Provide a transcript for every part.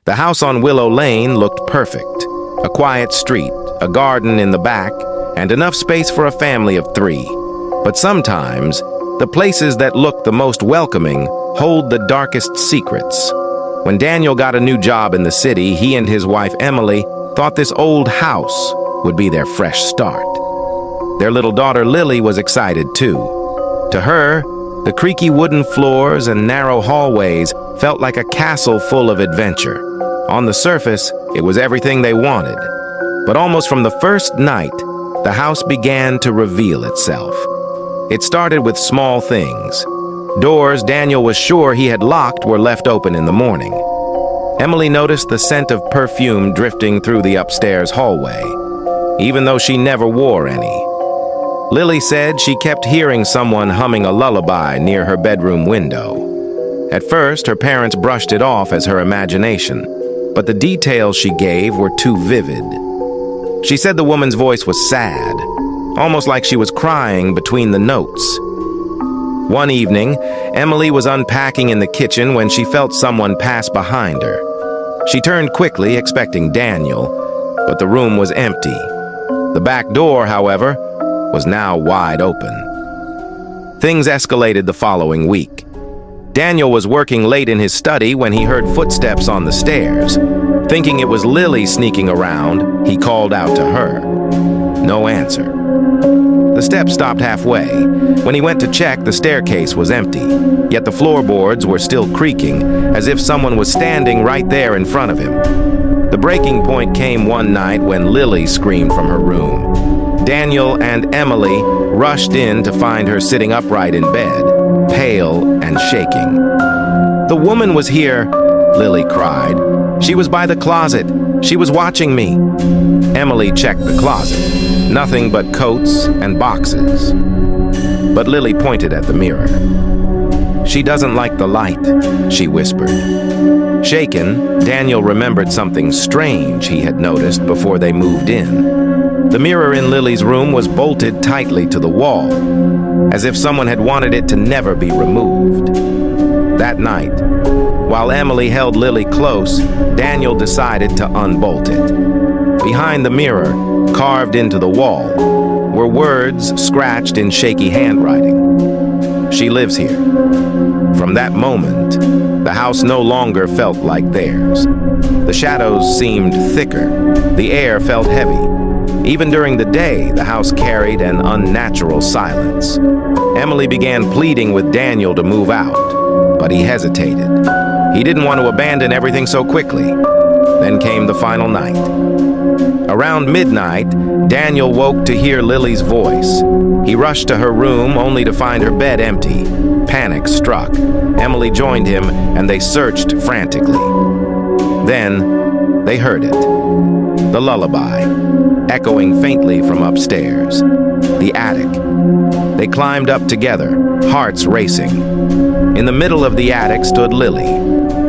The house on Willow Lane looked perfect. A quiet street, a garden in the back, and enough space for a family of 3. But sometimes, the places that look the most welcoming hold the darkest secrets. When Daniel got a new job in the city, he and his wife Emily thought this old house would be their fresh start. Their little daughter Lily was excited too. To her, the creaky wooden floors and narrow hallways felt like a castle full of adventure. On the surface, it was everything they wanted. But almost from the first night, the house began to reveal itself. It started with small things. Doors Daniel was sure he had locked were left open in the morning. Emily noticed the scent of perfume drifting through the upstairs hallway, even though she never wore any. Lily said she kept hearing someone humming a lullaby near her bedroom window. At first, her parents brushed it off as her imagination, but the details she gave were too vivid. She said the woman's voice was sad, almost like she was crying between the notes. One evening, Emily was unpacking in the kitchen when she felt someone pass behind her. She turned quickly, expecting Daniel, but the room was empty. The back door, however, was now wide open. Things escalated the following week. Daniel was working late in his study when he heard footsteps on the stairs. Thinking it was Lily sneaking around, he called out to her. No answer. The steps stopped halfway. When he went to check, the staircase was empty, yet the floorboards were still creaking, as if someone was standing right there in front of him. The breaking point came one night when Lily screamed from her room. Daniel and Emily rushed in to find her sitting upright in bed, pale and shaking. "The woman was here," Lily cried. "She was by the closet. She was watching me." Emily checked the closet. Nothing but coats and boxes. But Lily pointed at the mirror. "She doesn't like the light," she whispered. Shaken, Daniel remembered something strange he had noticed before they moved in. The mirror in Lily's room was bolted tightly to the wall, as if someone had wanted it to never be removed. That night, while Emily held Lily close, Daniel decided to unbolt it. Behind the mirror, carved into the wall, were words scratched in shaky handwriting. "She lives here." From that moment, the house no longer felt like theirs. The shadows seemed thicker. The air felt heavy. Even during the day, the house carried an unnatural silence. Emily began pleading with Daniel to move out, but he hesitated. He didn't want to abandon everything so quickly. Then came the final night. Around midnight, Daniel woke to hear Lily's voice. He rushed to her room only to find her bed empty. Panic struck. Emily joined him, and they searched frantically. Then, they heard it. The lullaby, echoing faintly from upstairs. The attic. They climbed up together, hearts racing. In the middle of the attic stood Lily,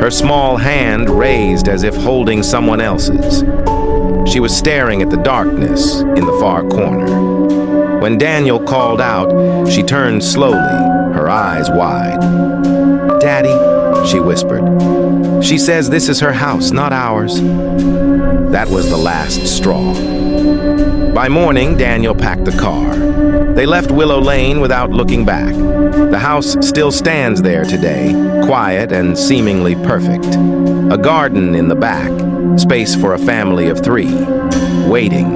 her small hand raised as if holding someone else's. She was staring at the darkness in the far corner. When Daniel called out, she turned slowly, her eyes wide. "Daddy," she whispered. "She says this is her house, not ours." That was the last straw. By morning, Daniel packed the car. They left Willow Lane without looking back. The house still stands there today, quiet and seemingly perfect. A garden in the back, space for a family of 3, waiting.